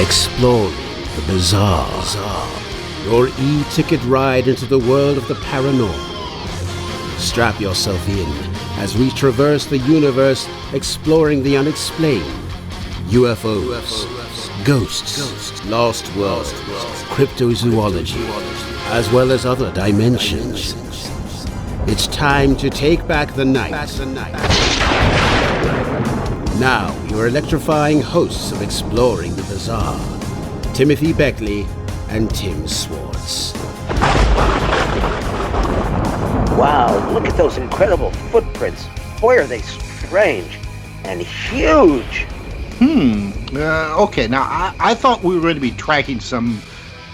Exploring the bizarre. Your e-ticket ride into the world of the paranormal. Strap yourself in as we traverse the universe exploring the unexplained. UFOs, ghosts, lost worlds, cryptozoology, as well as other dimensions. It's time to take back the night. Now, your electrifying hosts of Exploring the Bizarre, Timothy Beckley and Tim Swartz. Wow, look at those incredible footprints. Boy, are they strange and huge. Okay, now I thought we were going to be tracking some,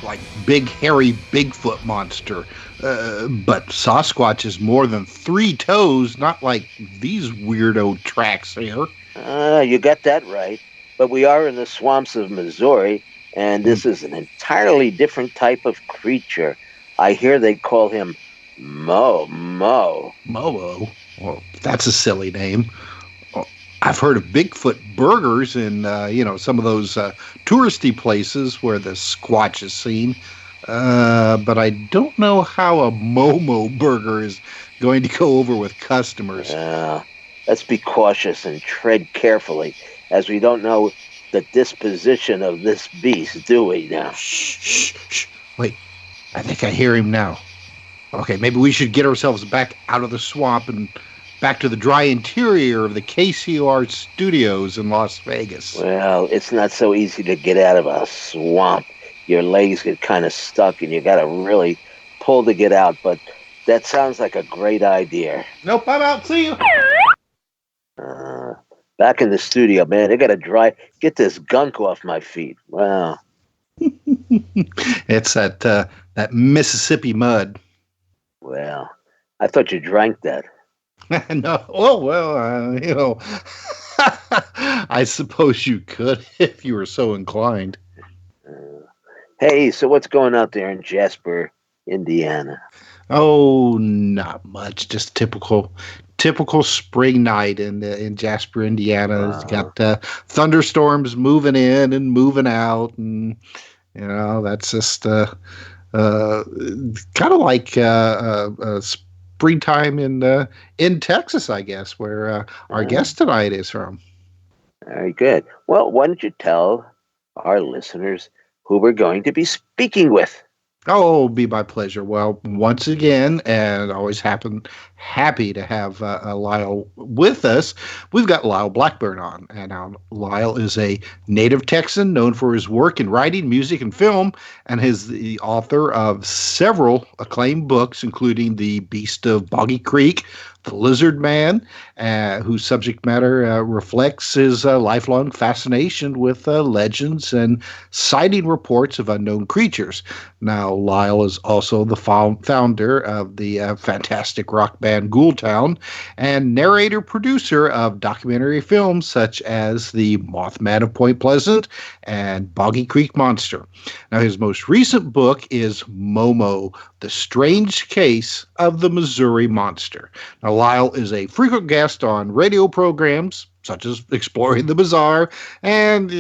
like, big, hairy Bigfoot monster. But Sasquatch is more than 3 toes, not like these weirdo tracks here. You got that right. But we are in the swamps of Missouri, and this is an entirely different type of creature. I hear they call him Momo. Momo? Well, that's a silly name. I've heard of Bigfoot burgers in, some of those touristy places where the Squatch is seen. But I don't know how a Momo burger is going to go over with customers. Let's be cautious and tread carefully, as we don't know the disposition of this beast, do we now? Shh. Wait, I think I hear him now. Okay, maybe we should get ourselves back out of the swamp and back to the dry interior of the KCR studios in Las Vegas. Well, it's not so easy to get out of a swamp. Your legs get kind of stuck and you got to really pull to get out, but that sounds like a great idea. Nope, I'm out. See you. Back in the studio, man, I got to get this gunk off my feet. Wow. It's that Mississippi mud. Well, I thought you drank that. No. Oh, well, I suppose you could if you were so inclined. Hey, so what's going out there in Jasper, Indiana? Oh, not much. Just typical spring night in Jasper, Indiana. It's got thunderstorms moving in and moving out, and that's just kind of like springtime in Texas, I guess, where our guest tonight is from. Very good. Well, why don't you tell our listeners who we're going to be speaking with? Oh, it'll be my pleasure. Well, once again, and always happy to have Lyle with us. We've got Lyle Blackburn on, and Lyle is a native Texan known for his work in writing, music, and film, and is the author of several acclaimed books, including The Beast of Boggy Creek, The Lizard Man, whose subject matter reflects his lifelong fascination with legends and sighting reports of unknown creatures. Now, Lyle is also the founder of the fantastic rock band Ghoultown and narrator-producer of documentary films such as The Mothman of Point Pleasant and Boggy Creek Monster. Now, his most recent book is Momo, The Strange Case of the Missouri Monster. Now, Lyle is a frequent guest on radio programs such as Exploring the Bizarre and,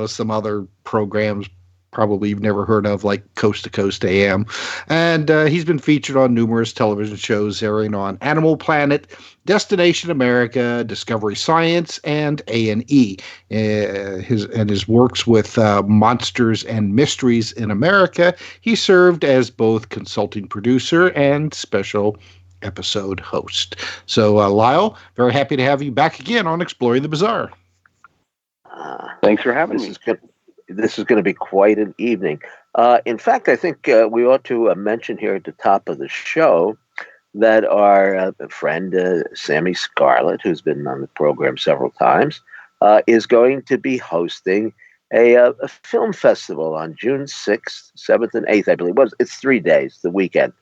some other programs probably you've never heard of, like Coast to Coast AM. And he's been featured on numerous television shows airing on Animal Planet, Destination America, Discovery Science, and A&E. His works with Monsters and Mysteries in America, he served as both consulting producer and special episode host. So, Lyle, very happy to have you back again on Exploring the Bizarre. Thanks for having me. This is going to be quite an evening. In fact, I think we ought to mention here at the top of the show that our friend Sammy Scarlett, who's been on the program several times, is going to be hosting a film festival on June 6th, 7th, and 8th, I believe. It's 3 days, the weekend.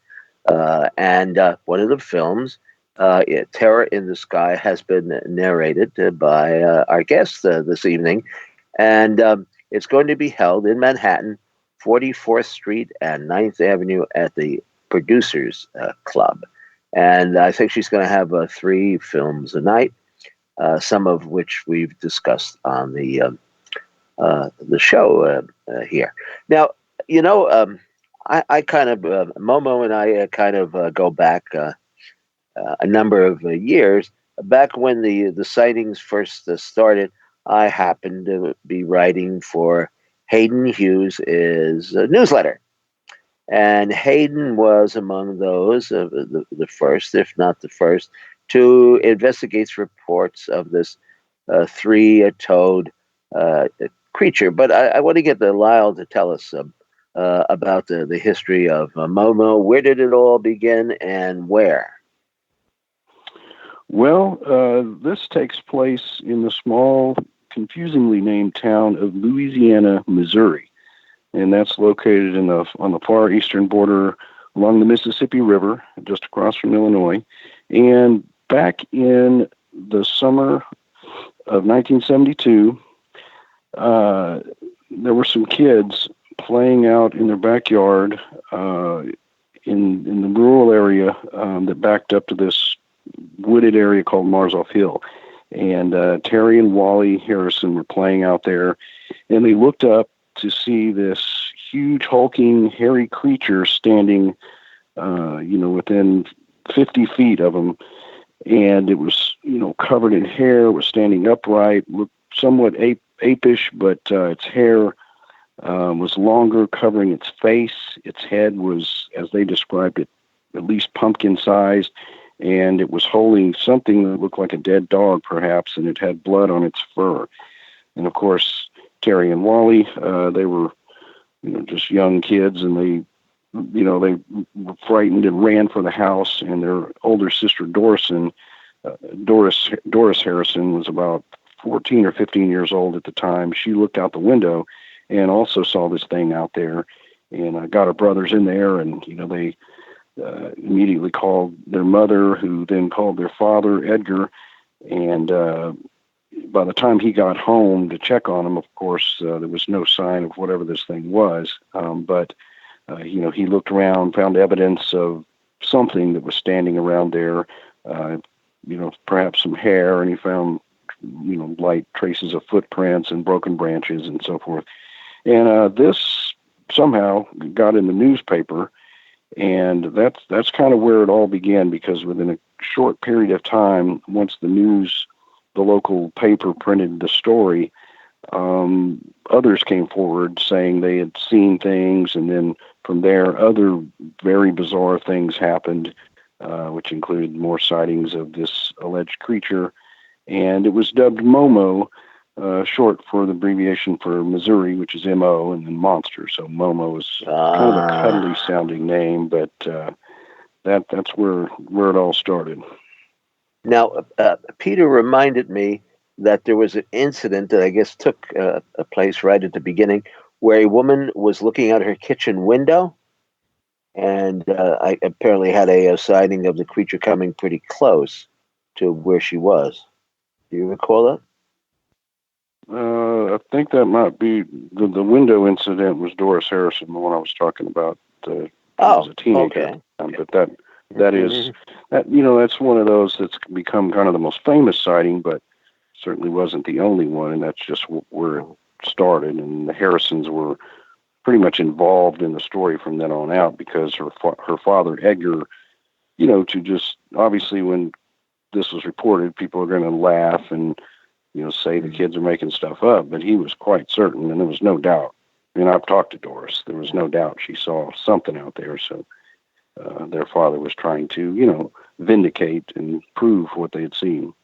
And one of the films, Terror in the Sky, has been narrated by our guest this evening. And it's going to be held in Manhattan, 44th Street and 9th Avenue at the Producers Club. And I think she's going to have 3 films a night, some of which we've discussed on the the show here. Now, you know, I kind of Momo and I kind of go back a number of years. Back when the sightings first started, I happened to be writing for Hayden Hughes' newsletter. And Hayden was among those, the first, if not the first, to investigate reports of this three-toed creature. But I want to get Lyle to tell us about the history of Momo. Where did it all begin and where? Well, this takes place in the small, confusingly named town of Louisiana, Missouri. And that's located on the far eastern border along the Mississippi River, just across from Illinois. And back in the summer of 1972, there were some kids playing out in their backyard in the rural area that backed up to this wooded area called Marzoff Hill. And Terry and Wally Harrison were playing out there, and they looked up to see this huge, hulking, hairy creature standing, within 50 feet of them. And it was, covered in hair, was standing upright, looked somewhat apish, but its hair was longer, covering its face. Its head was, as they described it, at least pumpkin-sized, and it was holding something that looked like a dead dog, perhaps, and it had blood on its fur. And, of course, Terry and Wally, they were, just young kids, and they were frightened and ran for the house. And their older sister, Doris Harrison, was about 14 or 15 years old at the time. She looked out the window and also saw this thing out there, and got her brothers in there, and, they immediately called their mother, who then called their father, Edgar, and by the time he got home to check on him, of course, there was no sign of whatever this thing was. But he looked around, found evidence of something that was standing around there, perhaps some hair, and he found, light traces of footprints and broken branches and so forth. And this somehow got in the newspaper, and that's kind of where it all began, because within a short period of time, once the local paper printed the story, others came forward saying they had seen things, and then from there, other very bizarre things happened, which included more sightings of this alleged creature, and it was dubbed Momo, short for the abbreviation for Missouri, which is M-O, and then monster. So Momo is kind of a cuddly-sounding name, but that's where it all started. Now, Peter reminded me that there was an incident that I guess took a place right at the beginning, where a woman was looking out her kitchen window, and I apparently had a sighting of the creature coming pretty close to where she was. Do you recall that? I think that might be the window incident. Was Doris Harrison, the one I was talking about? As a teenager. Okay. But that is that's one of those that's become kind of the most famous sighting, but certainly wasn't the only one, and that's just where it started. And the Harrisons were pretty much involved in the story from then on out, because her father, Edgar, to just, obviously when this was reported, people are going to laugh and say the kids are making stuff up, but he was quite certain, and there was no doubt. I've talked to Doris. There was no doubt she saw something out there. So their father was trying to, vindicate and prove what they had seen.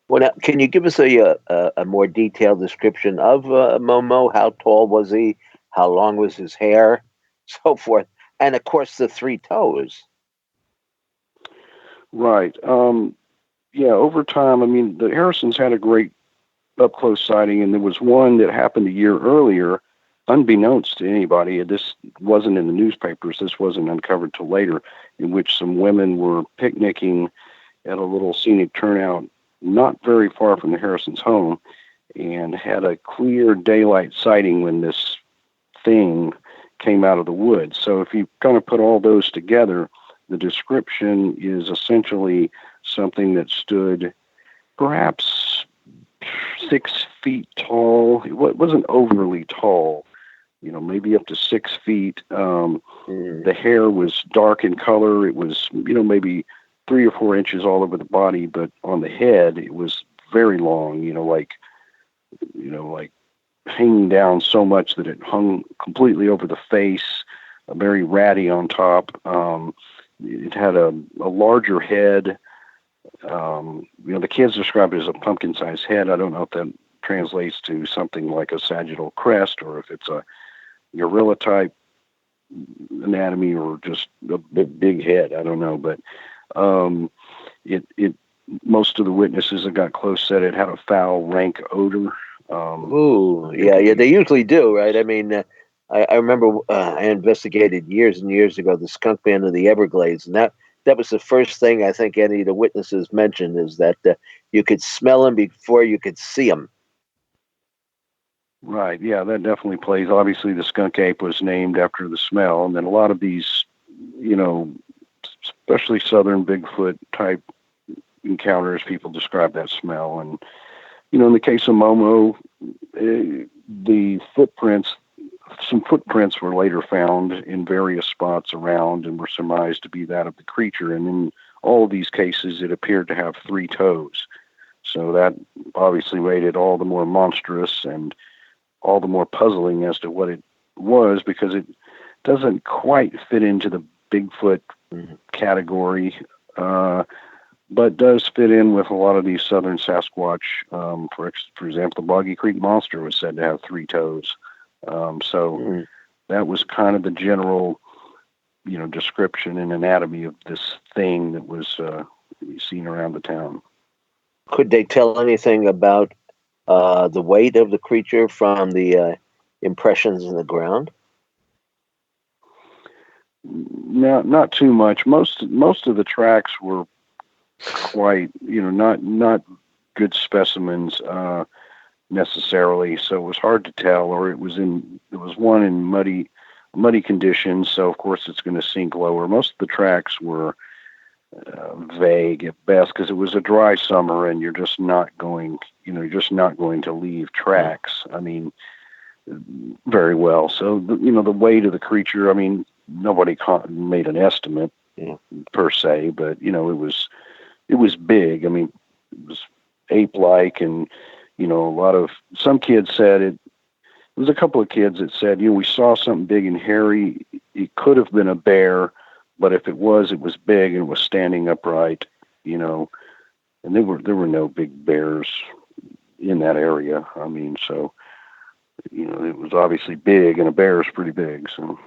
Well, now, can you give us a more detailed description of Momo? How tall was he? How long was his hair? So forth. And, of course, the three toes. Right. Over time, the Harrisons had a great up-close sighting, and there was one that happened a year earlier, unbeknownst to anybody. This wasn't in the newspapers. This wasn't uncovered till later, in which some women were picnicking at a little scenic turnout not very far from the Harrisons' home, and had a clear daylight sighting when this thing came out of the woods. So if you kind of put all those together, the description is essentially something that stood perhaps 6 feet tall. It wasn't overly tall, maybe up to 6 feet. The hair was dark in color. It was, maybe 3 or 4 inches all over the body, but on the head, it was very long, like hanging down so much that it hung completely over the face, very ratty on top. It had a larger head. The kids described it as a pumpkin-sized head. I don't know if that translates to something like a sagittal crest or if it's a gorilla-type anatomy or just a big head. I don't know, but most of the witnesses that got close said it had a foul, rank odor. Yeah, they usually do, right? I mean, I remember I investigated years and years ago the skunk man of the Everglades, and that was the first thing I think any of the witnesses mentioned, is that you could smell them before you could see them. Right, yeah, that definitely plays. Obviously, the skunk ape was named after the smell, and then a lot of these, especially southern Bigfoot type encounters, people describe that smell. And, in the case of Momo, the footprints, some footprints were later found in various spots around and were surmised to be that of the creature. And in all of these cases, it appeared to have 3 toes. So that obviously made it all the more monstrous and all the more puzzling as to what it was, because it doesn't quite fit into the Bigfoot category, but does fit in with a lot of these southern Sasquatch. For example, the Boggy Creek Monster was said to have 3 toes. That was kind of the general, description and anatomy of this thing that was seen around the town. Could they tell anything about the weight of the creature from the impressions in the ground? No, not too much. Most of the tracks were quite, not good specimens necessarily. So it was hard to tell, or it was one in muddy conditions. So of course it's going to sink lower. Most of the tracks were vague at best, because it was a dry summer and you're just not going to leave tracks. I mean, very well. So the weight of the creature, I mean, nobody made an estimate per se, but it was big. I mean, it was ape-like, and some kids said it. There was a couple of kids that said, we saw something big and hairy. It could have been a bear, but if it was big and was standing upright, and there were no big bears in that area. I mean, so, it was obviously big, and a bear is pretty big. So,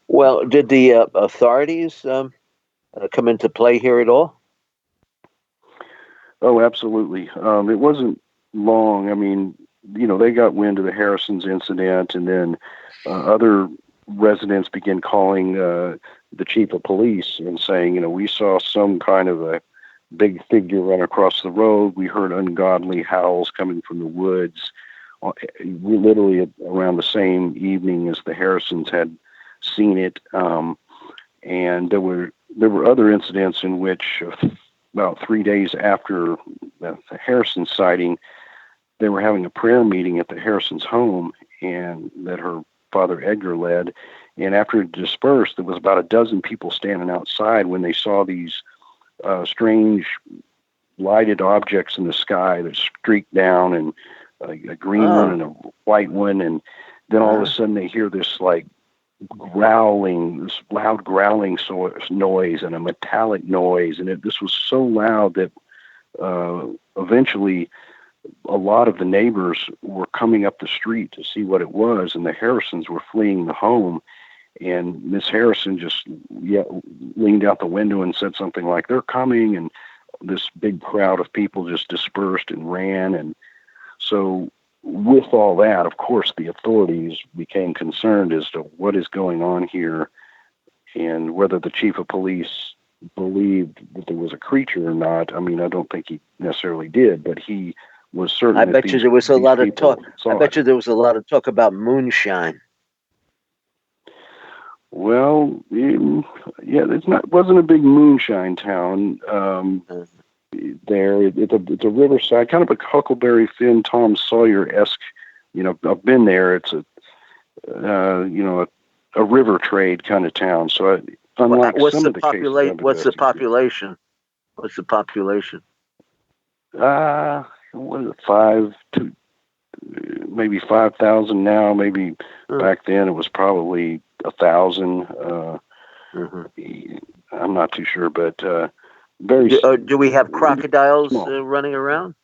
well, did the authorities come into play here at all? Oh, absolutely. It wasn't long. I mean, they got wind of the Harrison's incident, and then other residents began calling the chief of police and saying, we saw some kind of a big figure run across the road. We heard ungodly howls coming from the woods. We literally around the same evening as the Harrisons had seen it. And there were other incidents in which about 3 days after the Harrison sighting, they were having a prayer meeting at the Harrison's home, and that her father Edgar led. And after it dispersed, there was about a dozen people standing outside when they saw these strange lighted objects in the sky that streaked down, and a green one and a white one. And then all of a sudden they hear this like growling, this loud growling noise and a metallic noise. And this was so loud that eventually a lot of the neighbors were coming up the street to see what it was, and the Harrisons were fleeing the home. And Miss Harrison just leaned out the window and said something like, "They're coming," and this big crowd of people just dispersed and ran. And so with all that, of course, the authorities became concerned as to what is going on here, and whether the chief of police believed that there was a creature or not. I mean, I don't think he necessarily did, but he was certain. I bet you there was a lot of talk. I bet you there was a lot of talk about moonshine. Well, yeah, wasn't a big moonshine town. there. It's a riverside, kind of a Huckleberry Finn, Tom Sawyer-esque. I've been there. It's a river trade kind of town. So unlike some of the cases I've what's the investigated. population? What's the population? What is it, maybe 5,000 now. Maybe back then it was probably 1,000. I'm not too sure, but very. Do we have crocodiles running around?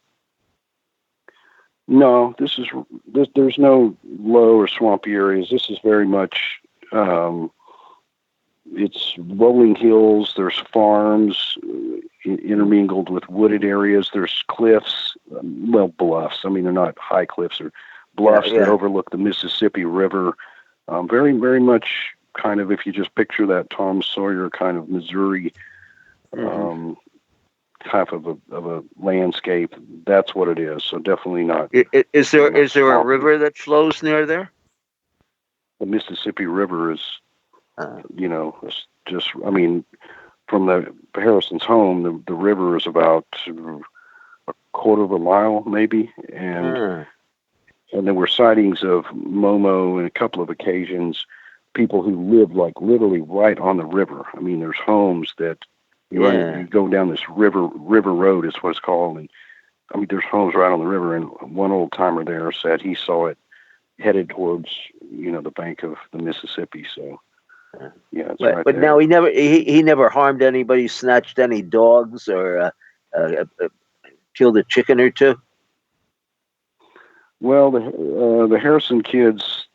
No, there's no low or swampy areas. This is very much, it's rolling hills. There's farms intermingled with wooded areas. There's cliffs, bluffs. I mean, they're not high cliffs or bluffs that overlook the Mississippi River. Very, very much kind of, if you just picture that Tom Sawyer kind of Missouri type of a landscape, that's what it is. So definitely not. Is there a river that flows near there? The Mississippi River is, it's just, I mean, from the Harrison's home, the river is about a quarter of a mile, maybe, and there were sightings of Momo on a couple of occasions. People who lived like literally right on the river. I mean, there's homes that you go down this river road is what it's called, and I mean, there's homes right on the river. And one old timer there said he saw it headed towards the bank of the Mississippi. So it's right but there. now he never harmed anybody, snatched any dogs, or killed a chicken or two. Well, the Harrison kids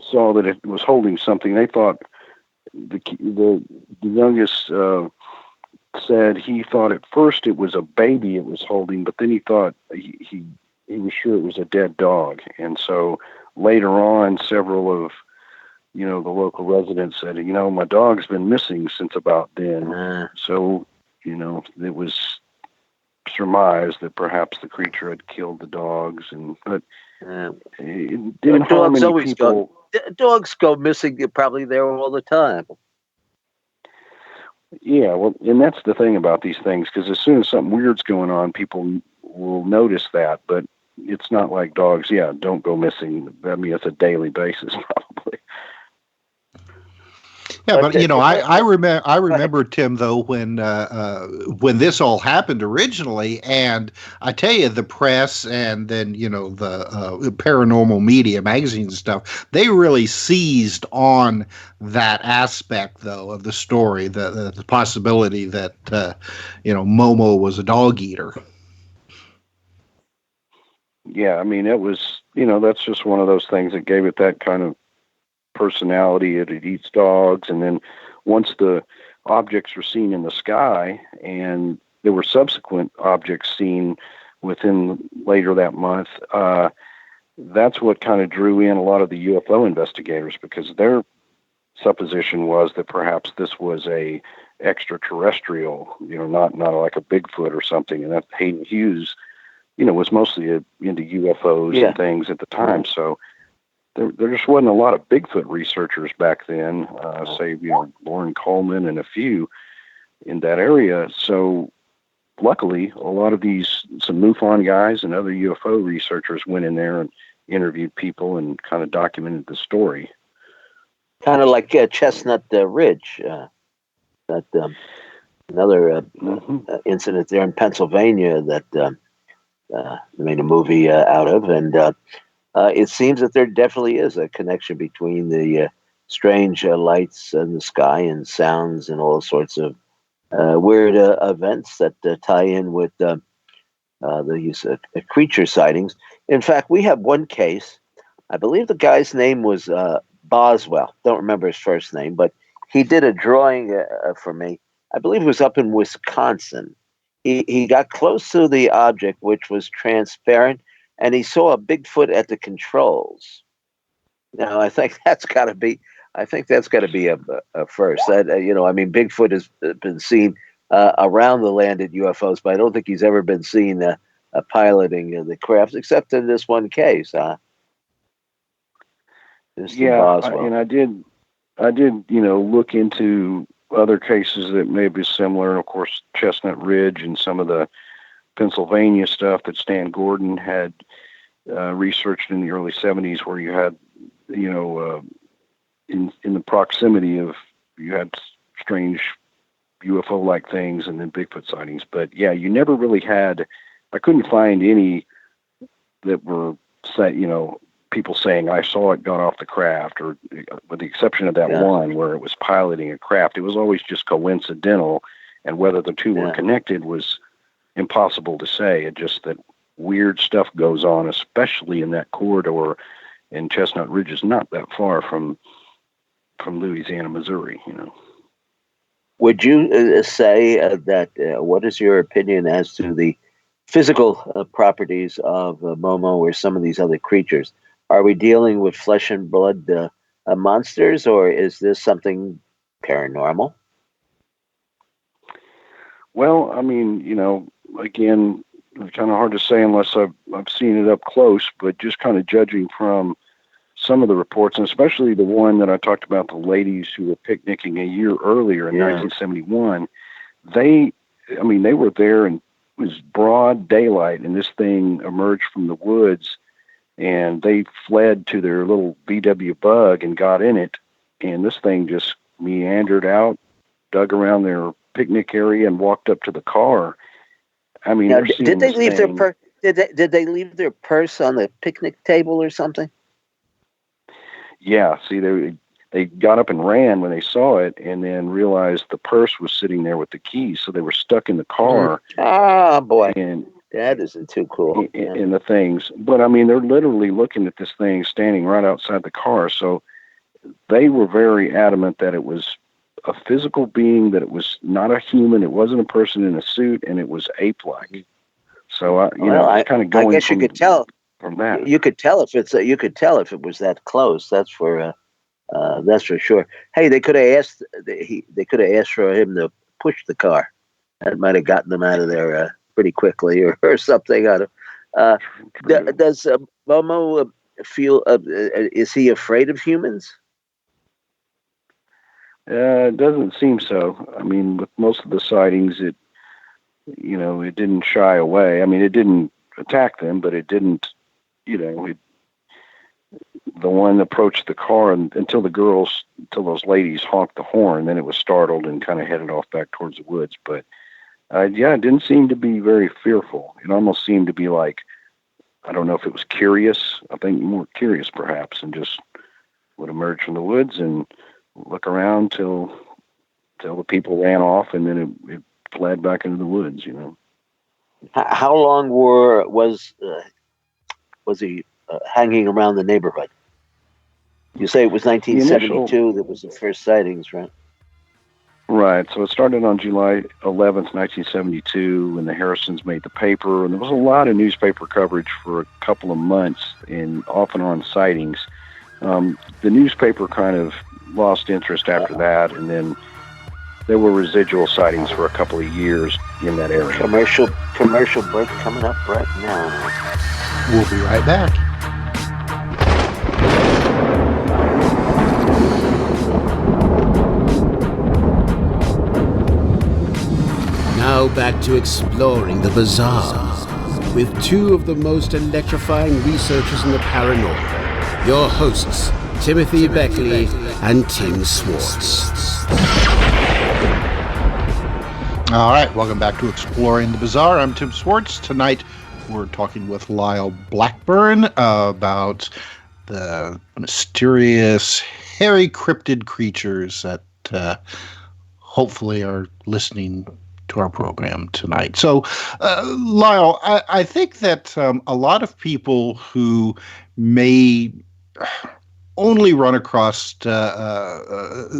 saw that it was holding something. They thought the youngest said he thought at first it was a baby it was holding, but then he thought he was sure it was a dead dog. And so later on, several of the local residents said, my dog's been missing since about then. So it was surmised that perhaps the creature had killed the dogs, but it didn't harm any people. Dogs go missing probably there all the time. Yeah, well, and that's the thing about these things, because as soon as something weird's going on, people will notice that, but it's not like dogs, don't go missing. I mean, it's a daily basis, probably. Yeah, but I remember, Tim, though, when this all happened originally, and I tell you, the press and then the paranormal media, magazines and stuff, they really seized on that aspect, though, of the story, the possibility that Momo was a dog eater. Yeah, I mean, it was that's just one of those things that gave it that kind of personality. It eats dogs, and then once the objects were seen in the sky, and there were subsequent objects seen within later that month, that's what kind of drew in a lot of the UFO investigators, because their supposition was that perhaps this was a extraterrestrial, not like a Bigfoot or something, and that Hayden Hughes, was mostly into UFOs and things at the time. So there just wasn't a lot of Bigfoot researchers back then, say, Lauren Coleman and a few in that area. So luckily, a lot of some MUFON guys and other UFO researchers went in there and interviewed people and kind of documented the story. Kind of like Chestnut Ridge, that another incident there in Pennsylvania that they made a movie out of, and it seems that there definitely is a connection between the strange lights in the sky and sounds and all sorts of weird events that tie in with the use of creature sightings. In fact, we have one case. I believe the guy's name was Boswell. Don't remember his first name, but he did a drawing for me. I believe it was up in Wisconsin. He got close to the object, which was transparent, and he saw a Bigfoot at the controls. Now, I think that's got to be a first. That I mean, Bigfoot has been seen around the land at UFOs, but I don't think he's ever been seen piloting the craft, except in this one case. And I did look into other cases that may be similar. Of course, Chestnut Ridge and some of the Pennsylvania stuff that Stan Gordon had researched in the early 70s, where you had, in the proximity of, you had strange UFO-like things and then Bigfoot sightings. But yeah, you never really had, I couldn't find any that were, people saying, I saw it got off the craft, or with the exception of that one where it was piloting a craft. It was always just coincidental, and whether the two were connected was impossible to say. It just that weird stuff goes on, especially in that corridor, and Chestnut Ridge is not that far from Louisiana, Missouri, Would you say that, what is your opinion as to the physical properties of Momo or some of these other creatures? Are we dealing with flesh and blood monsters, or is this something paranormal? Well, I mean, again, it's kind of hard to say unless I've seen it up close, but just kind of judging from some of the reports, and especially the one that I talked about, the ladies who were picnicking a year earlier in 1971, they were there and it was broad daylight, and this thing emerged from the woods, and they fled to their little VW bug and got in it, and this thing just meandered out, dug around their picnic area, and walked up to the car. I mean, now, did they leave their did they leave their purse on the picnic table or something? Yeah, see, they got up and ran when they saw it, and then realized the purse was sitting there with the keys, so they were stuck in the car. Ah, boy, and that isn't too cool. In the things, but I mean, they're literally looking at this thing standing right outside the car. So they were very adamant that it was a physical being, that it was not a human, it wasn't a person in a suit, and it was ape-like. So I kind of going. I guess you could tell from that. You could tell if it was that close. That's for sure. Hey, they could have asked. They could have asked for him to push the car. That might have gotten them out of there pretty quickly, or something. Does Momo feel? Is he afraid of humans? It doesn't seem so. I mean, with most of the sightings, it didn't shy away. I mean, it didn't attack them, but it didn't. The one approached the car until those ladies honked the horn. Then it was startled and kind of headed off back towards the woods. But it didn't seem to be very fearful. It almost seemed to be like, I don't know if it was curious. I think more curious perhaps, and just would emerge from the woods and look around till the people ran off, and then it fled back into the woods. How long was he hanging around the neighborhood? You say it was 1972 that was the first sightings, right? Right. So it started on July 11th, 1972, when the Harrisons made the paper, and there was a lot of newspaper coverage for a couple of months and off and on sightings. The newspaper kind of lost interest after that, and then there were residual sightings for a couple of years in that area. Commercial break coming up right now. We'll be right back. Now back to exploring the bizarre with two of the most electrifying researchers in the paranormal, your hosts, Timothy Beckley and Tim Swartz. All right, welcome back to Exploring the Bizarre. I'm Tim Swartz. Tonight we're talking with LYLE BLACKBURN about the mysterious, hairy cryptid creatures that hopefully are listening to our program tonight. So, LYLE, I think that a lot of people who may only run across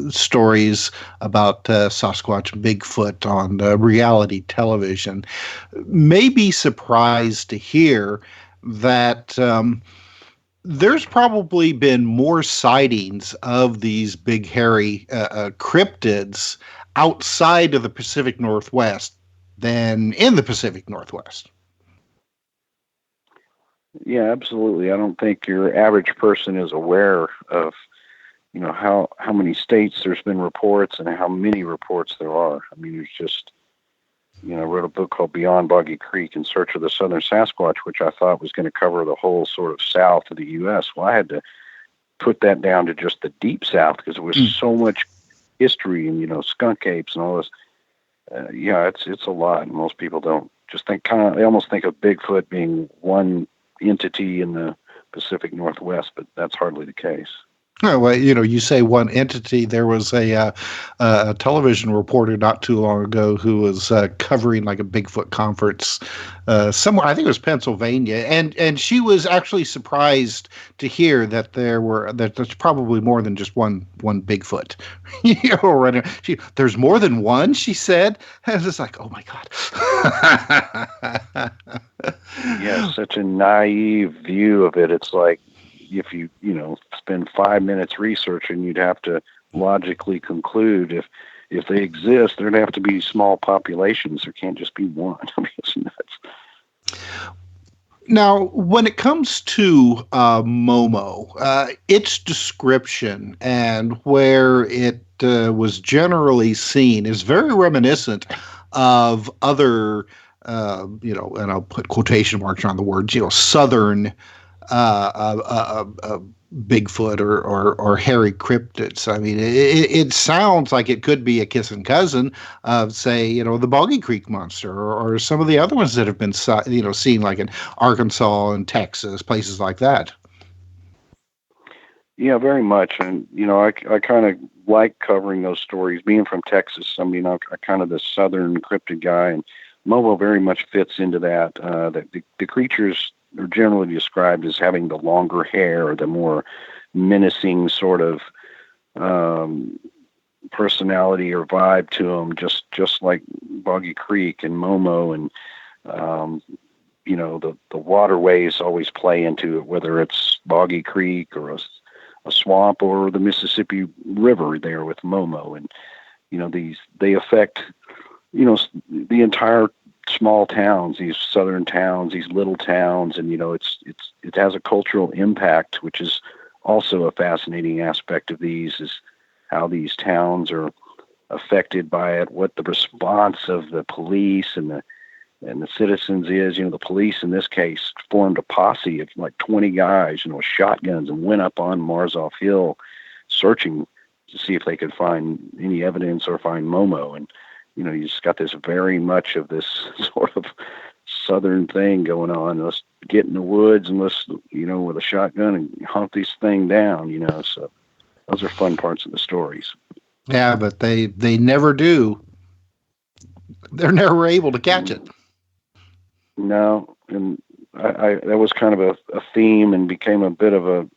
stories about Sasquatch and Bigfoot on reality television may be surprised to hear that there's probably been more sightings of these big hairy cryptids outside of the Pacific Northwest than in the Pacific Northwest. Yeah, absolutely. I don't think your average person is aware of, how many states there's been reports and how many reports there are. I mean, there's just, I wrote a book called Beyond Boggy Creek in Search of the Southern Sasquatch, which I thought was going to cover the whole sort of south of the U.S. Well, I had to put that down to just the deep south because there was so much history and, skunk apes and all this. It's a lot. And most people don't just think they almost think of Bigfoot being one entity in the Pacific Northwest, but that's hardly the case. Oh, well, you say one entity. There was a television reporter not too long ago who was covering like a Bigfoot conference somewhere. I think it was Pennsylvania, and she was actually surprised to hear that there's probably more than just one Bigfoot. There's more than one, she said. And it's just like, oh my God. Yeah, such a naive view of it. It's like, if you spend 5 minutes researching, you'd have to logically conclude if they exist, there'd have to be small populations. There can't just be one. I mean, it's nuts. Now, when it comes to Momo, its description and where it was generally seen is very reminiscent of other, and I'll put quotation marks on the words, southern Bigfoot or hairy cryptids. I mean, it sounds like it could be a kissing cousin of, say, the Boggy Creek monster or some of the other ones that have been, seen like in Arkansas and Texas, places like that. Yeah, very much. And, I kind of like covering those stories. Being from Texas, I'm kind of the southern cryptid guy, and Momo very much fits into that. The creatures are generally described as having the longer hair or the more menacing sort of personality or vibe to them, just like Boggy Creek and Momo. And, the waterways always play into it, whether it's Boggy Creek or a swamp or the Mississippi River there with Momo. And, they affect, the entire small towns, these southern towns, these little towns, and it has a cultural impact, which is also a fascinating aspect of these, is how these towns are affected by it, what the response of the police and the citizens is. The police in this case formed a posse of like 20 guys, with shotguns, and went up on Marzoff Hill searching to see if they could find any evidence or find Momo. And you just got this very much of this sort of southern thing going on. Let's get in the woods and let's, with a shotgun and hunt this thing down, So those are fun parts of the stories. Yeah, but they never do. They're never able to catch it. No, and I that was kind of a theme and became a bit of a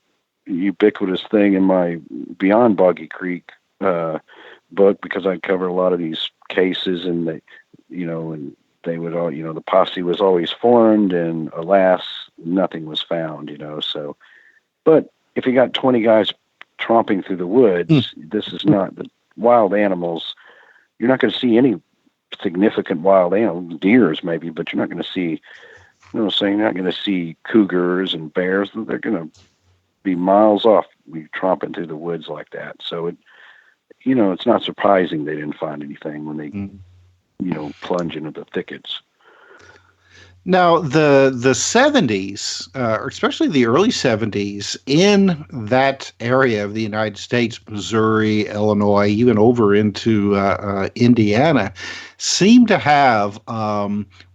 ubiquitous thing in my Beyond Boggy Creek book, because I cover a lot of these cases, and and they would all, the posse was always formed, and alas, nothing was found, so. But if you got 20 guys tromping through the woods, this is not the wild animals. You're not going to see any significant wild animals, deers maybe, but you're not going to see, you're not going to see cougars and bears. They're going to be miles off, tromping through the woods like that. So it's not surprising they didn't find anything when they, plunge into the thickets. Now, the 70s, or especially the early 70s, in that area of the United States, Missouri, Illinois, even over into Indiana, seemed to have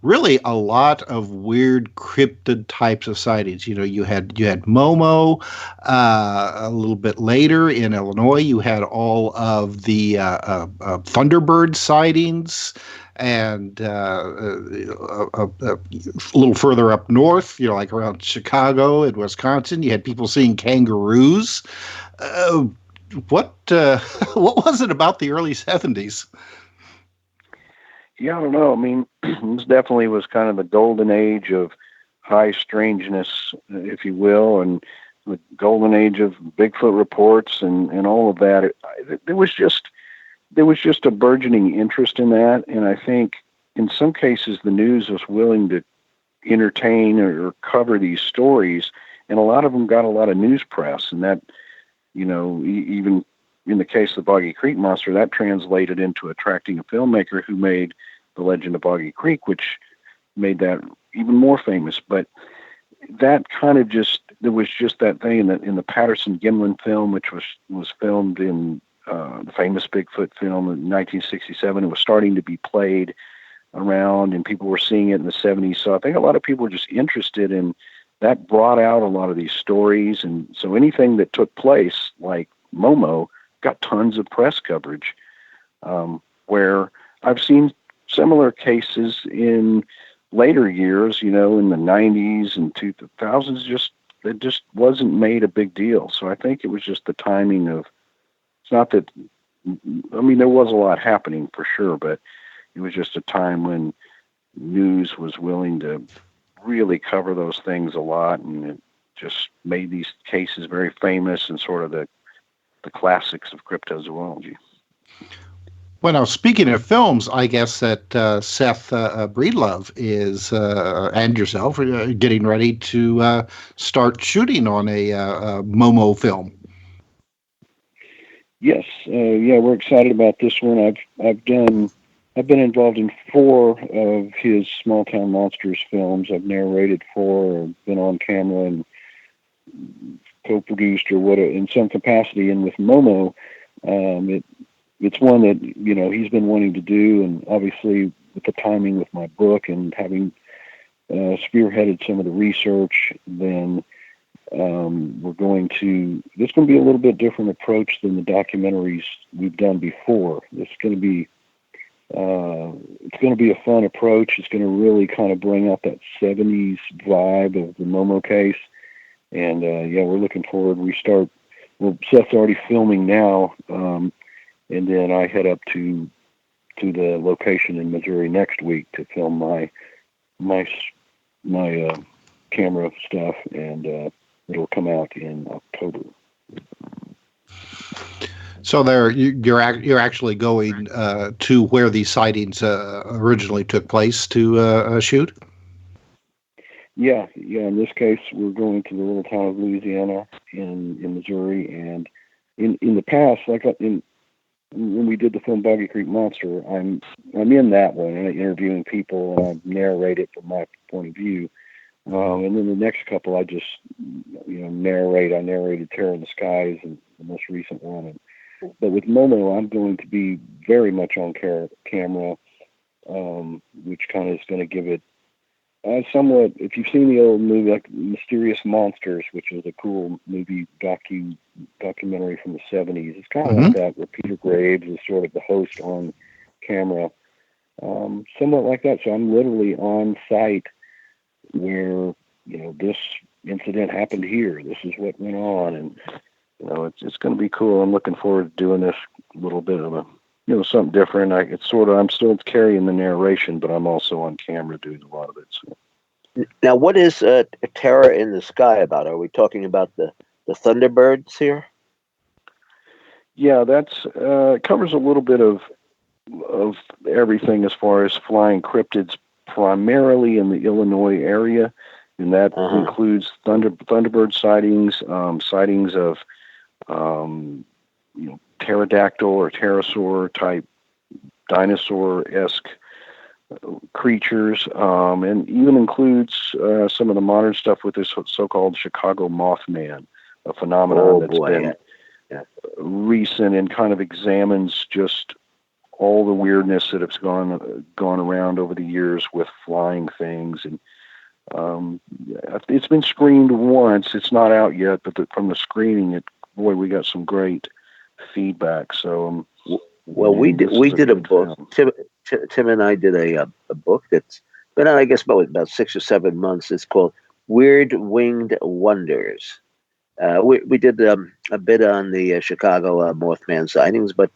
really a lot of weird cryptid types of sightings. You had Momo. A little bit later in Illinois, you had all of the Thunderbird sightings. And a little further up north, like around Chicago and Wisconsin, you had people seeing kangaroos. What was it about the early 70s? Yeah, I don't know. I mean, this definitely was kind of the golden age of high strangeness, if you will, and the golden age of Bigfoot reports and all of that. There was just a burgeoning interest in that, and I think in some cases the news was willing to entertain or cover these stories, and a lot of them got a lot of news press, and that even in the case of the Boggy Creek Monster, that translated into attracting a filmmaker who made The Legend of Boggy Creek, which made that even more famous. But that kind of there was just that thing in the Patterson-Gimlin film, which was filmed in the famous Bigfoot film in 1967. It was starting to be played around, and people were seeing it in the 70s. So I think a lot of people were just interested in that, brought out a lot of these stories. And so anything that took place, like Momo, got tons of press coverage, where I've seen similar cases in later years, in the 90s and 2000s, it just wasn't made a big deal. So I think it was just the timing of, it's not that, there was a lot happening for sure, but it was just a time when news was willing to really cover those things a lot, and it just made these cases very famous and sort of the classics of cryptozoology. Well, now, speaking of films, I guess that Seth Breedlove is, and yourself, are getting ready to start shooting on a Momo film. Yes, we're excited about this one. I've been involved in 4 of his Small Town Monsters films. I've narrated 4, or been on camera and co-produced or what in some capacity. And with Momo, it's one that he's been wanting to do, and obviously with the timing with my book and having spearheaded some of the research, then it's going to be a little bit different approach than the documentaries we've done before. It's going to be a fun approach. It's going to really kind of bring out that 70s vibe of the Momo case. And we're looking forward. Seth's already filming now, and then I head up to the location in Missouri next week to film my camera stuff, and it'll come out in October. So you're actually going to where these sightings originally took place to shoot? Yeah. In this case, we're going to the little town of Louisiana in Missouri, and in the past, when we did the film Boggy Creek Monster, I'm in that one, and I'm interviewing people, and I narrate it from my point of view. And then the next couple, I just narrate. I narrated Terror in the Skies, and the most recent one. But with Momo, I'm going to be very much on camera, which kind of is going to give it somewhat. If you've seen the old movie like Mysterious Monsters, which is a cool movie documentary from the 70s, it's kind of like that, where Peter Graves is sort of the host on camera, somewhat like that. So I'm literally on site where this incident happened here. This is what went on, and it's going to be cool. I'm looking forward to doing this little bit of something different. I'm still carrying the narration, but I'm also on camera doing a lot of it. So. Now, what is Terror in the Sky about? Are we talking about the Thunderbirds here? Yeah, that's it covers a little bit of everything as far as flying cryptids, primarily in the Illinois area, and that includes Thunderbird sightings, sightings of pterodactyl or pterosaur type dinosaur-esque creatures, and even includes some of the modern stuff with this so-called Chicago Mothman, a phenomenon that's been recent and kind of examines just all the weirdness that has gone around over the years with flying things. And it's been screened once. It's not out yet, but from the screening, we got some great feedback. So we did a book. Tim and I did a book that's been out, I guess, about 6 or 7 months. It's called Weird Winged Wonders. We did a bit on the Chicago Mothman sightings, but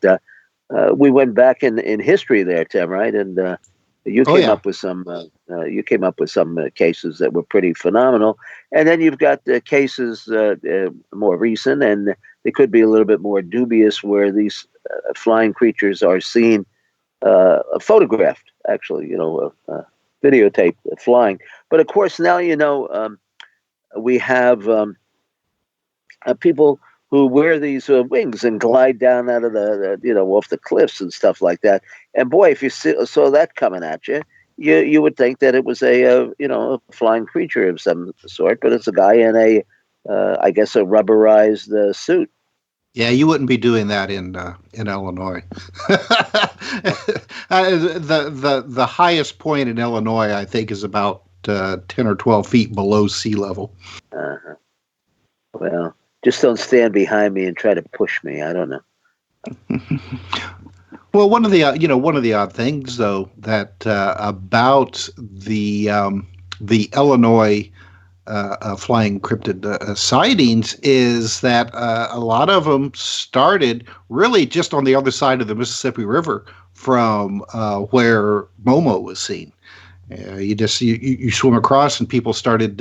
we went back in history there, Tim, right? And you came up with some. You came up with some cases that were pretty phenomenal, and then you've got cases more recent, and they could be a little bit more dubious, where these flying creatures are seen photographed, actually, videotaped flying. But of course, now we have people who wear these wings and glide down out of off the cliffs and stuff like that. And boy, if you saw that coming at you, you would think that it was a flying creature of some sort, but it's a guy in I guess a rubberized suit. Yeah, you wouldn't be doing that in Illinois. The highest point in Illinois, I think, is about 10 or 12 feet below sea level. Uh-huh. Well, just don't stand behind me and try to push me. I don't know. Well, one of the odd things though that about the Illinois flying cryptid sightings is that a lot of them started really just on the other side of the Mississippi River from where Momo was seen. You swim across and people started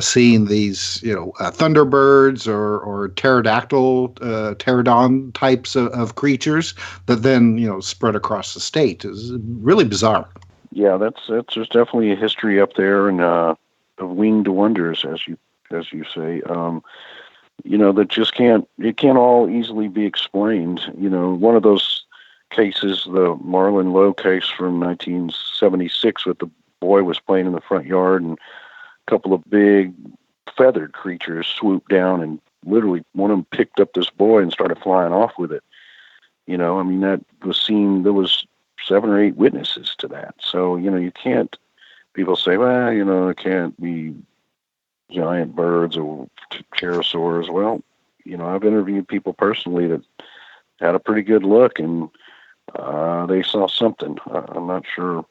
seeing these thunderbirds or pterodon types of creatures that then spread across the state. It's really bizarre. Yeah, there's definitely a history up there and of winged wonders, as you say. That just can't all easily be explained. One of those cases, the Marlon Lowe case from 1976, with the boy was playing in the front yard and a couple of big feathered creatures swooped down and literally one of them picked up this boy and started flying off with it. That was seen. There was 7 or 8 witnesses to that. So, you can't, people say, well, it can't be giant birds or pterosaurs. Well, I've interviewed people personally that had a pretty good look and they saw something. I'm not sure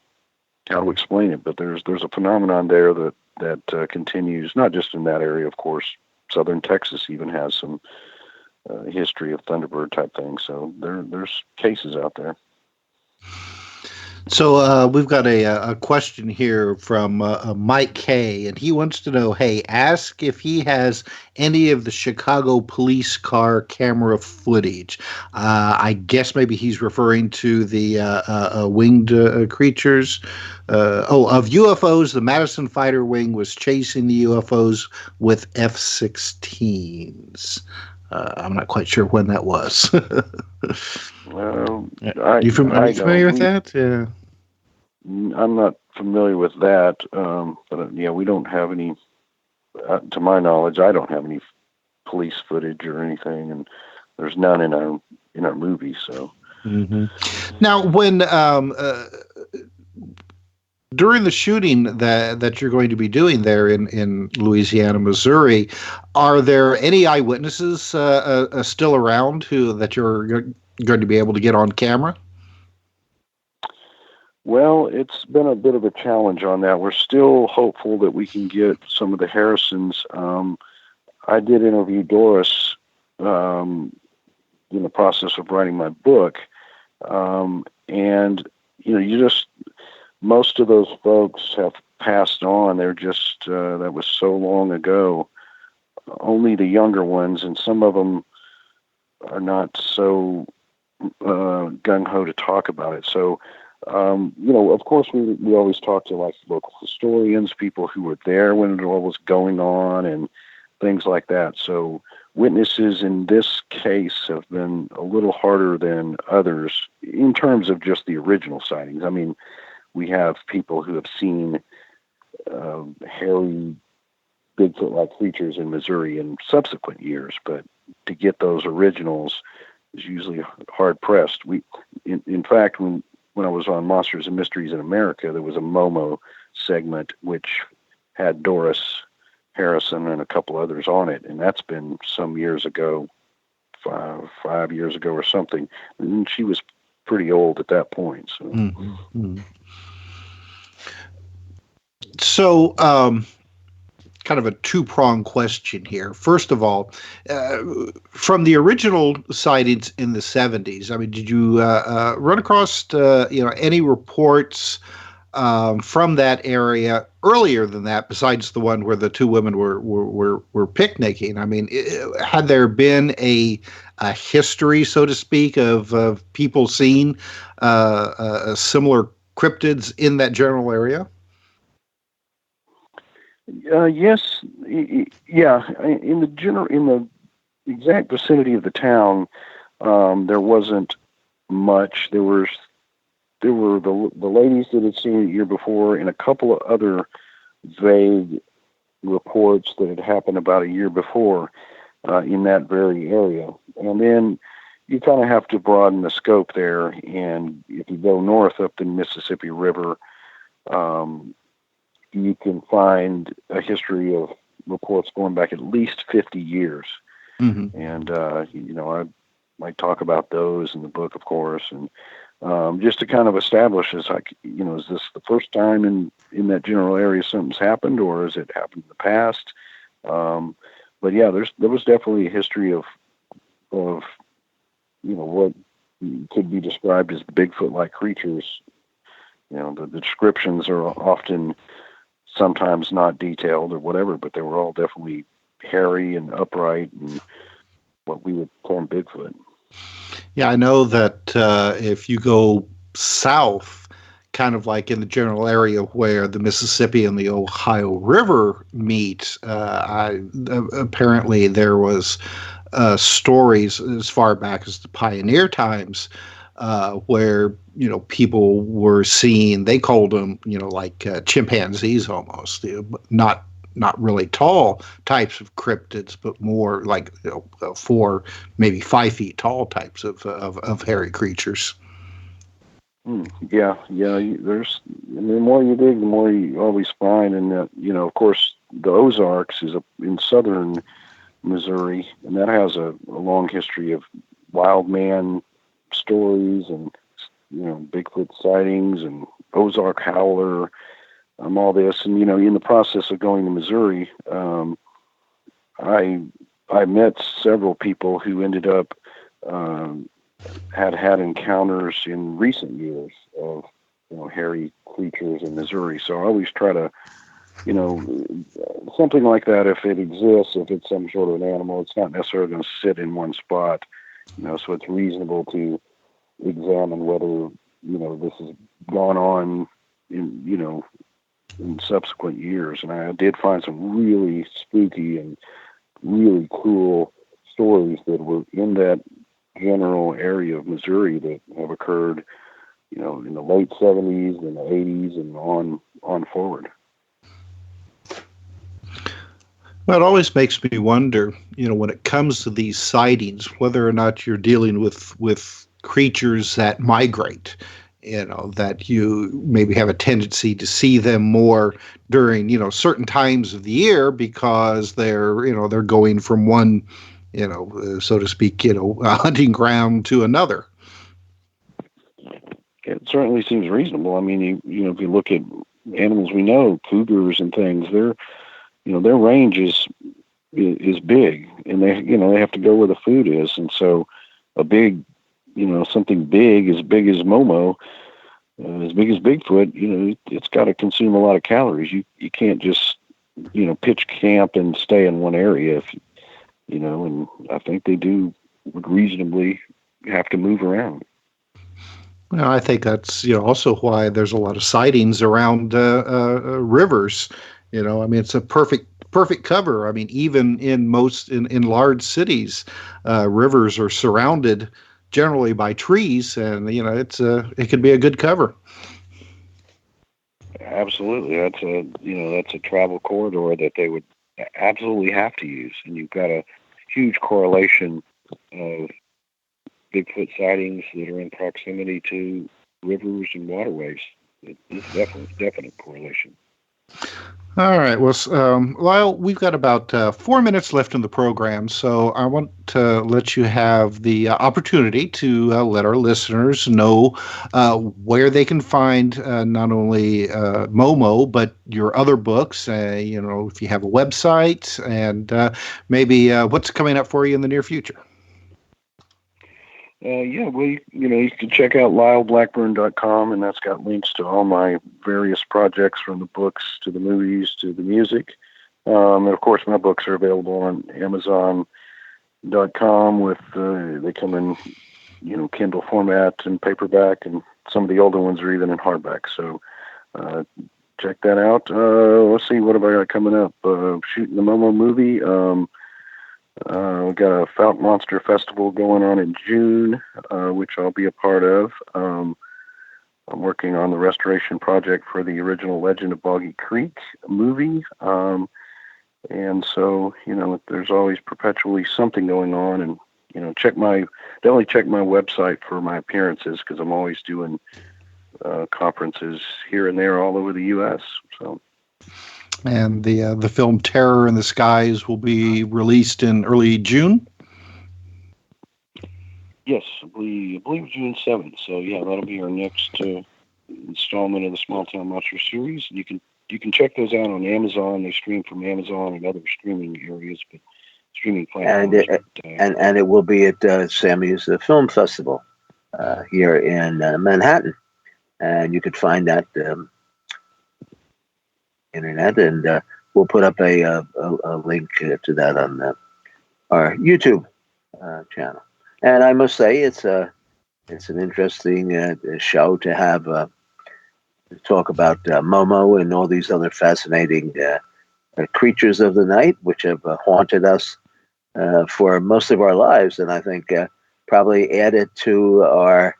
how to explain it, but there's a phenomenon there that continues, not just in that area, of course. Southern Texas even has some history of Thunderbird type things. So there's cases out there. So we've got a question here from Mike K, and he wants to know, hey, ask if he has any of the Chicago police car camera footage. I guess maybe he's referring to the winged creatures. Of UFOs, the Madison fighter wing was chasing the UFOs with F-16s. I'm not quite sure when that was. Well, are you familiar with that? Yeah. I'm not familiar with that, but we don't have any. To my knowledge, I don't have any police footage or anything, and there's none in our movie. So, Now, when during the shooting that you're going to be doing there in Louisiana, Missouri, are there any eyewitnesses still around that you're going to be able to get on camera? Well, it's been a bit of a challenge on that. We're still hopeful that we can get some of the Harrisons. I did interview Doris in the process of writing my book, and most of those folks have passed on. They're just that was so long ago. Only the younger ones, and some of them are not so gung-ho to talk about it. So, of course, we always talk to like local historians, people who were there when it all was going on, and things like that. So, witnesses in this case have been a little harder than others in terms of just the original sightings. I mean, we have people who have seen hairy, Bigfoot-like creatures in Missouri in subsequent years, but to get those originals is usually hard-pressed. In fact, when I was on Monsters and Mysteries in America, there was a Momo segment which had Doris Harrison and a couple others on it, and that's been some years ago, five years ago or something, and she was pretty old at that point. So. Mm-hmm. So, kind of a two-pronged question here. First of all, from the original sightings in the 70s, I mean, did you run across any reports from that area earlier than that, besides the one where the two women were picnicking? I mean, had there been a history, so to speak, of people seeing similar cryptids in that general area? Yes, yeah. In the exact vicinity of the town, there wasn't much. There were the ladies that had seen it the year before, and a couple of other vague reports that had happened about a year before in that very area. And then you kind of have to broaden the scope there. And if you go north up the Mississippi River, you can find a history of reports going back at least 50 years. Mm-hmm. And, I might talk about those in the book, of course, and just to kind of establish, is this the first time in that general area something's happened, or has it happened in the past? But yeah, there was definitely a history of what could be described as Bigfoot-like creatures. The descriptions are often sometimes not detailed or whatever, but they were all definitely hairy and upright and what we would term Bigfoot. Yeah, I know that if you go south, kind of like in the general area where the Mississippi and the Ohio River meet, apparently there was stories as far back as the pioneer times where, people were seeing, they called them, like chimpanzees almost, not really tall types of cryptids, but more like 4, maybe 5 feet tall types of hairy creatures. Yeah. There's the more you dig, the more you always find, and of course, the Ozarks is in southern Missouri, and that has a long history of wild man stories and Bigfoot sightings and Ozark howler. All this, and in the process of going to Missouri, I met several people who ended up had encounters in recent years of hairy creatures in Missouri. So I always try to something like that, if it exists, if it's some sort of an animal, it's not necessarily going to sit in one spot. So it's reasonable to examine whether this has gone on in subsequent years. And I did find some really spooky and really cool stories that were in that general area of Missouri that have occurred, in the late 70s and the 80s and on forward. Well, it always makes me wonder, when it comes to these sightings, whether or not you're dealing with creatures that migrate. That you maybe have a tendency to see them more during, certain times of the year because they're going from one, so to speak, a hunting ground to another. It certainly seems reasonable. I mean, if you look at animals we know, cougars and things, their range is big, and they have to go where the food is, and so a big, something big as Momo, as big as Bigfoot, it's got to consume a lot of calories. You can't just, pitch camp and stay in one area, and I think they would reasonably have to move around. Well, I think that's, also why there's a lot of sightings around rivers. It's a perfect cover. I mean, even in large cities, rivers are surrounded generally by trees, and it could be a good cover. Absolutely, that's a travel corridor that they would absolutely have to use, and you've got a huge correlation of Bigfoot sightings that are in proximity to rivers and waterways. It's definite correlation. All right. Well, Lyle, we've got about 4 minutes left in the program, so I want to let you have the opportunity to let our listeners know where they can find not only Momo, but your other books, if you have a website, and maybe what's coming up for you in the near future. You can check out LYLEBlackburn.com, and that's got links to all my various projects, from the books to the movies to the music. And of course, my books are available on Amazon.com with, they come in, Kindle format and paperback, and some of the older ones are even in hardback. So, check that out. Let's see, what have I got coming up? Shooting the Momo movie. We got a Fount Monster Festival going on in June, which I'll be a part of. I'm working on the restoration project for the original Legend of Boggy Creek movie. And so, there's always perpetually something going on. And, definitely check my website for my appearances, because I'm always doing conferences here and there all over the U.S. So. And the film Terror in the Skies will be released in early June? Yes, I believe June 7th. So, yeah, that'll be our next installment of the Small Town Monster series. You can check those out on Amazon. They stream from Amazon and other streaming areas, but streaming platforms. And it will be at Sammy's Film Festival here in Manhattan. And you could find that internet, and we'll put up a link to that on our YouTube channel. And I must say, it's an interesting show to have talk about Momo and all these other fascinating creatures of the night, which have haunted us for most of our lives, and I think probably added to our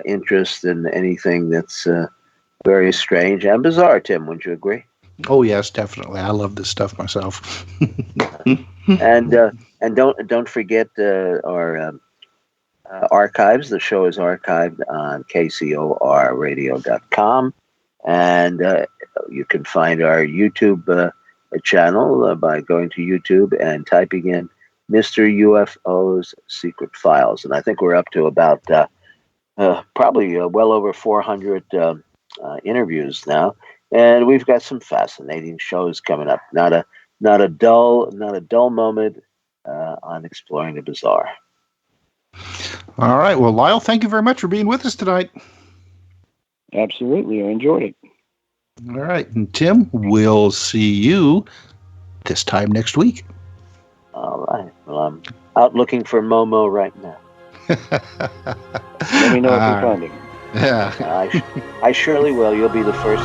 interest in anything that's very strange and bizarre. Tim, wouldn't you agree? Oh yes, definitely. I love this stuff myself. And don't forget our archives. The show is archived on kcorradio.com, and you can find our YouTube channel by going to YouTube and typing in Mr. UFO's Secret Files. And I think we're up to about probably well over 400 interviews now. And we've got some fascinating shows coming up. Not a dull moment on exploring the bizarre. All right. Well, Lyle, thank you very much for being with us tonight. Absolutely. I enjoyed it. All right. And Tim, we'll see you this time next week. All right. Well, I'm out looking for Momo right now. Let me know if you find him. Yeah. I surely will. You'll be the first.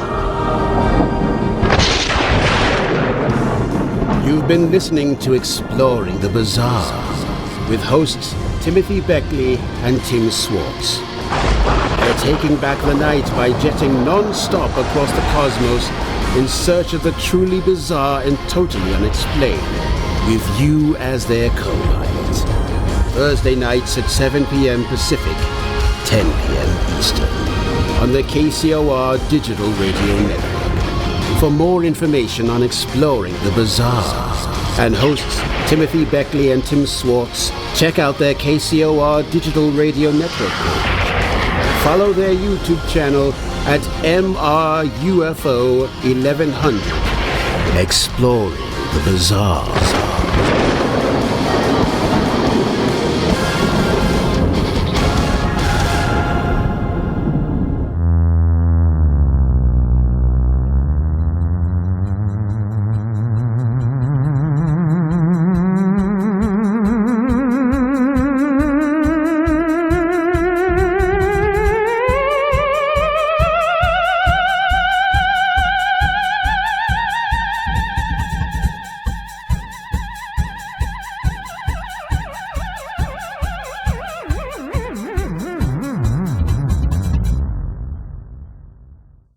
You've been listening to Exploring the Bizarre with hosts Timothy Beckley and Tim Swartz. They're taking back the night by jetting non-stop across the cosmos in search of the truly bizarre and totally unexplained, with you as their co-pilot. Thursday nights at 7 p.m. Pacific, 10 p.m. Eastern, on the KCOR Digital Radio Network. For more information on Exploring the Bizarre and hosts Timothy Beckley and Tim Swartz, check out their KCOR Digital Radio Network page. Follow their YouTube channel at MRUFO 1100. Exploring the Bizarre.